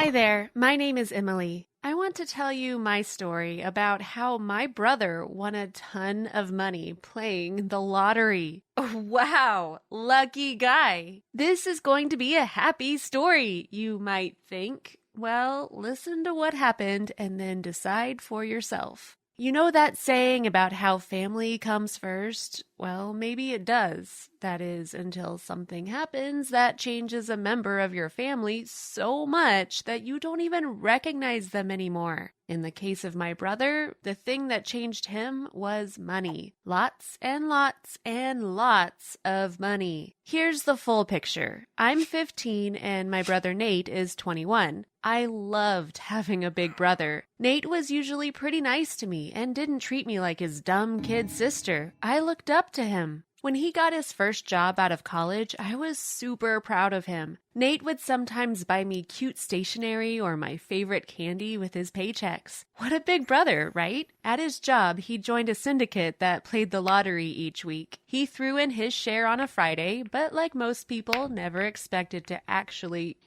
Hi there, my name is Emily. I want to tell you my story about how my brother won a ton of money playing the lottery. Wow, lucky guy. This is going to be a happy story, you might think. Well, listen to what happened and then decide for yourself. You know that saying about how family comes first? Well, maybe it does. That is, until something happens that changes a member of your family so much that you don't even recognize them anymore. In the case of my brother, the thing that changed him was money. Lots and lots and lots of money. Here's the full picture. I'm 15 and my brother Nate is 21. I loved having a big brother. Nate was usually pretty nice to me and didn't treat me like his dumb kid sister. I looked up to him. When he got his first job out of college, I was super proud of him. Nate would sometimes buy me cute stationery or my favorite candy with his paychecks. What a big brother, right? At his job, he joined a syndicate that played the lottery each week. He threw in his share on a Friday, but like most people, never expected to actually,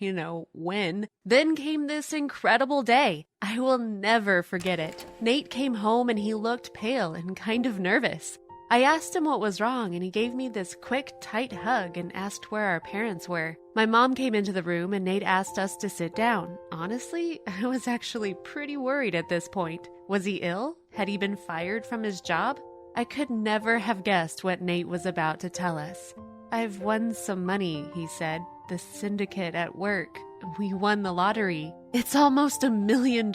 win. Then came this incredible day. I will never forget it. Nate came home and he looked pale and kind of nervous. I asked him what was wrong, and he gave me this quick, tight hug and asked where our parents were. My mom came into the room, and Nate asked us to sit down. Honestly, I was actually pretty worried at this point. Was he ill? Had he been fired from his job? I could never have guessed what Nate was about to tell us. "I've won some money," he said. "The syndicate at work. We won the lottery. It's almost $1 million.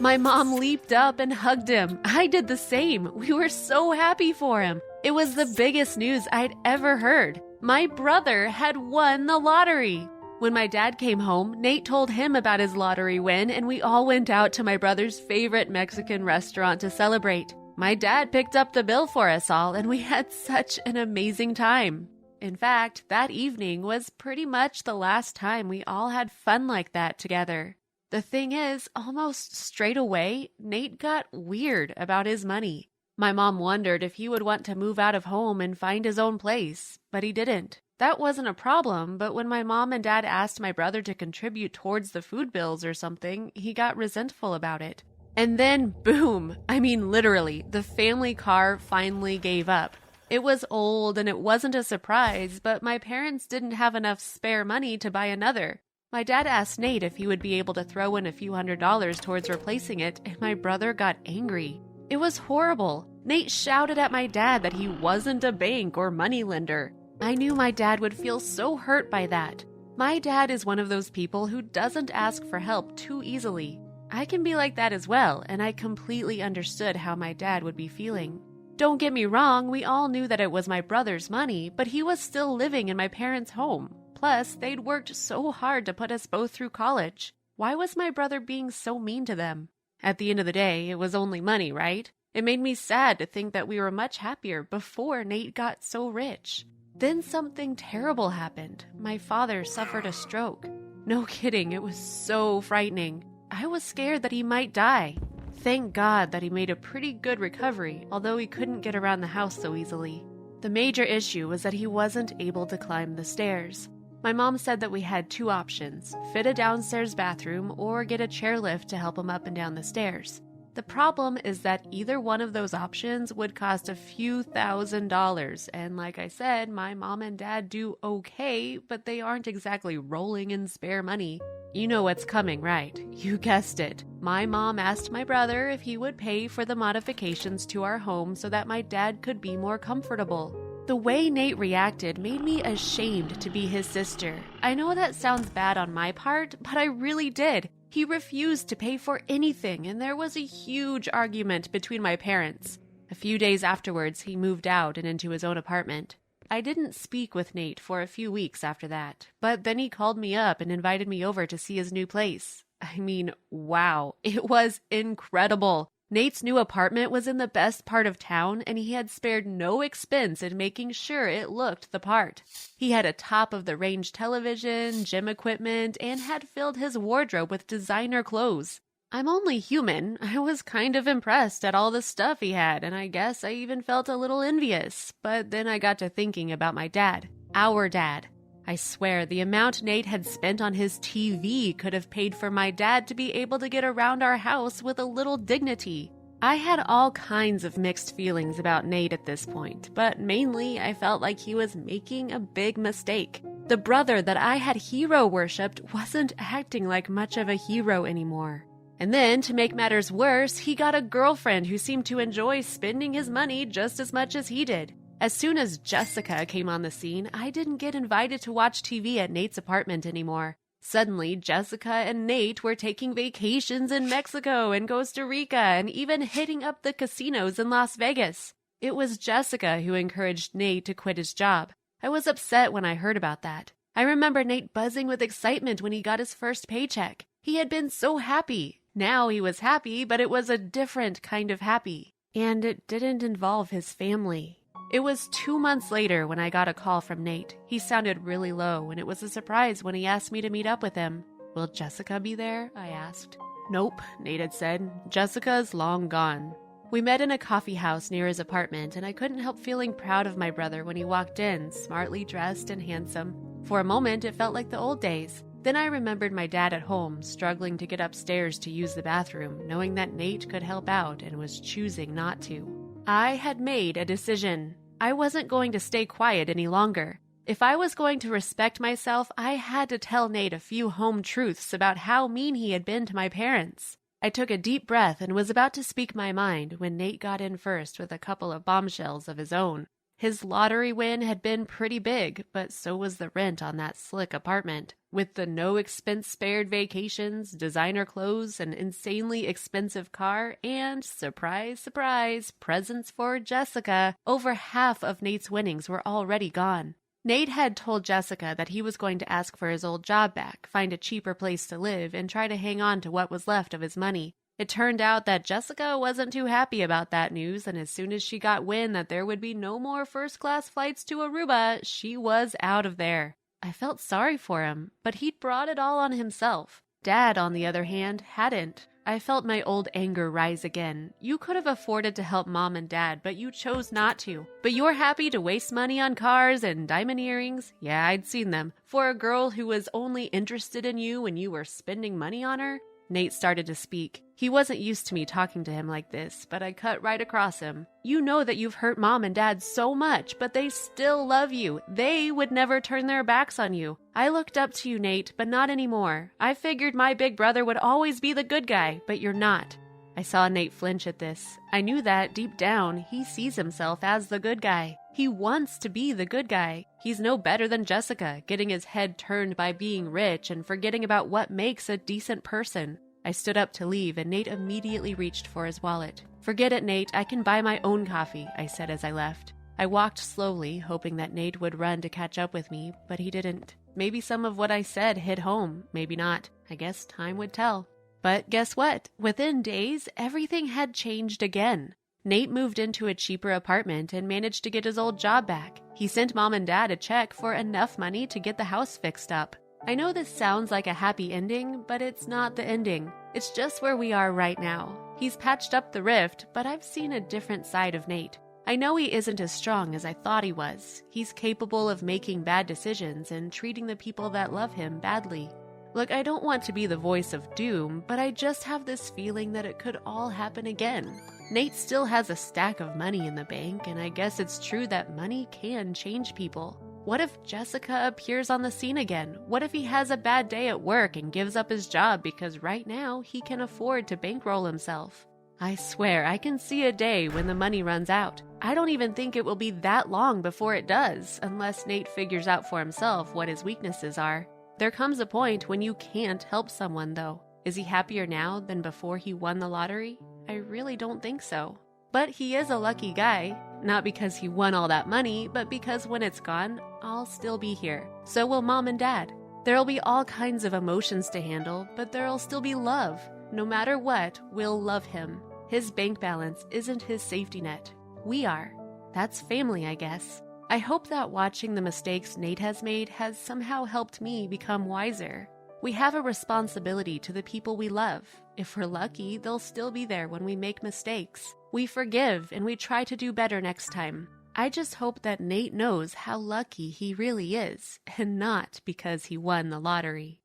My mom leaped up and hugged him. I did the same. We were so happy for him. It was the biggest news I'd ever heard. My brother had won the lottery. When my dad came home, Nate told him about his lottery win, and we all went out to my brother's favorite Mexican restaurant to celebrate. My dad picked up the bill for us all, and we had such an amazing time. In fact, that evening was pretty much the last time we all had fun like that together. The thing is, almost straight away, Nate got weird about his money. My mom wondered if he would want to move out of home and find his own place, but he didn't. That wasn't a problem, but when my mom and dad asked my brother to contribute towards the food bills or something, he got resentful about it. And then, boom! I mean, literally, the family car finally gave up. It was old and it wasn't a surprise, but my parents didn't have enough spare money to buy another. My dad asked Nate if he would be able to throw in a few $100s towards replacing it, and my brother got angry. It was horrible. Nate shouted at my dad that he wasn't a bank or moneylender. I knew my dad would feel so hurt by that. My dad is one of those people who doesn't ask for help too easily. I can be like that as well, and I completely understood how my dad would be feeling. Don't get me wrong, we all knew that it was my brother's money, but he was still living in my parents' home. Plus, they'd worked so hard to put us both through college. Why was my brother being so mean to them? At the end of the day, it was only money, right? It made me sad to think that we were much happier before Nate got so rich. Then something terrible happened. My father suffered a stroke. No kidding, it was so frightening. I was scared that he might die. Thank God that he made a pretty good recovery, although he couldn't get around the house so easily. The major issue was that he wasn't able to climb the stairs. My mom said that we had two options, fit a downstairs bathroom or get a chairlift to help him up and down the stairs. The problem is that either one of those options would cost a few $1,000s, and like I said, my mom and dad do okay, but they aren't exactly rolling in spare money. You know what's coming, right? You guessed it. My mom asked my brother if he would pay for the modifications to our home so that my dad could be more comfortable. The way Nate reacted made me ashamed to be his sister. I know that sounds bad on my part, but I really did. He refused to pay for anything, and there was a huge argument between my parents. A few days afterwards, he moved out and into his own apartment. I didn't speak with Nate for a few weeks after that, but then he called me up and invited me over to see his new place. I mean, wow, it was incredible. Nate's new apartment was in the best part of town, and he had spared no expense in making sure it looked the part. He had a top-of-the-range television, gym equipment, and had filled his wardrobe with designer clothes. I'm only human. I was kind of impressed at all the stuff he had, and I guess I even felt a little envious. But then I got to thinking about my dad. Our dad. I swear the amount Nate had spent on his TV could have paid for my dad to be able to get around our house with a little dignity. I had all kinds of mixed feelings about Nate at this point, but mainly I felt like he was making a big mistake. The brother that I had hero worshipped wasn't acting like much of a hero anymore. And then, to make matters worse, he got a girlfriend who seemed to enjoy spending his money just as much as he did. As soon as Jessica came on the scene, I didn't get invited to watch TV at Nate's apartment anymore. Suddenly, Jessica and Nate were taking vacations in Mexico and Costa Rica and even hitting up the casinos in Las Vegas. It was Jessica who encouraged Nate to quit his job. I was upset when I heard about that. I remember Nate buzzing with excitement when he got his first paycheck. He had been so happy. Now he was happy, but it was a different kind of happy. And it didn't involve his family. It was 2 months later when I got a call from Nate. He sounded really low, and it was a surprise when he asked me to meet up with him. "Will Jessica be there?" I asked. "Nope," Nate had said. "Jessica's long gone." We met in a coffee house near his apartment, and I couldn't help feeling proud of my brother when he walked in, smartly dressed and handsome. For a moment, it felt like the old days. Then I remembered my dad at home, struggling to get upstairs to use the bathroom, knowing that Nate could help out and was choosing not to. I had made a decision. I wasn't going to stay quiet any longer. If I was going to respect myself, I had to tell Nate a few home truths about how mean he had been to my parents. I took a deep breath and was about to speak my mind when Nate got in first with a couple of bombshells of his own. His lottery win had been pretty big, but so was the rent on that slick apartment. With the no-expense-spared vacations, designer clothes, an insanely expensive car, and, surprise, surprise, presents for Jessica, over half of Nate's winnings were already gone. Nate had told Jessica that he was going to ask for his old job back, find a cheaper place to live, and try to hang on to what was left of his money. It turned out that Jessica wasn't too happy about that news, and as soon as she got wind that there would be no more first-class flights to Aruba, she was out of there. I felt sorry for him, but he'd brought it all on himself. Dad, on the other hand, hadn't. I felt my old anger rise again. You could have afforded to help Mom and Dad, but you chose not to. But you're happy to waste money on cars and diamond earrings? Yeah, I'd seen them. For a girl who was only interested in you when you were spending money on her? Nate started to speak. He wasn't used to me talking to him like this, but I cut right across him. You know that you've hurt Mom and Dad so much, but they still love you. They would never turn their backs on you. I looked up to you, Nate, but not anymore. I figured my big brother would always be the good guy, but you're not. I saw Nate flinch at this. I knew that, deep down, he sees himself as the good guy. He wants to be the good guy. He's no better than Jessica, getting his head turned by being rich and forgetting about what makes a decent person. I stood up to leave, and Nate immediately reached for his wallet. "Forget it, Nate. I can buy my own coffee," I said as I left. I walked slowly, hoping that Nate would run to catch up with me, but he didn't. Maybe some of what I said hit home, maybe not. I guess time would tell. But guess what? Within days, everything had changed again. Nate moved into a cheaper apartment and managed to get his old job back. He sent Mom and Dad a check for enough money to get the house fixed up. I know this sounds like a happy ending, but it's not the ending. It's just where we are right now. He's patched up the rift, but I've seen a different side of Nate. I know he isn't as strong as I thought he was. He's capable of making bad decisions and treating the people that love him badly. Look, I don't want to be the voice of doom, but I just have this feeling that it could all happen again. Nate still has a stack of money in the bank, and I guess it's true that money can change people. What if Jessica appears on the scene again? What if he has a bad day at work and gives up his job because right now he can afford to bankroll himself? I swear I can see a day when the money runs out. I don't even think it will be that long before it does, unless Nate figures out for himself what his weaknesses are. There comes a point when you can't help someone, though. Is he happier now than before he won the lottery? I really don't think so. But he is a lucky guy. Not because he won all that money, but because when it's gone, I'll still be here. So will Mom and Dad. There'll be all kinds of emotions to handle, but there'll still be love. No matter what, we'll love him. His bank balance isn't his safety net. We are. That's family, I guess. I hope that watching the mistakes Nate has made has somehow helped me become wiser. We have a responsibility to the people we love. If we're lucky, they'll still be there when we make mistakes. We forgive and we try to do better next time. I just hope that Nate knows how lucky he really is, and not because he won the lottery.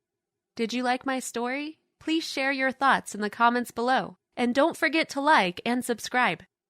Did you like my story? Please share your thoughts in the comments below. And don't forget to like and subscribe.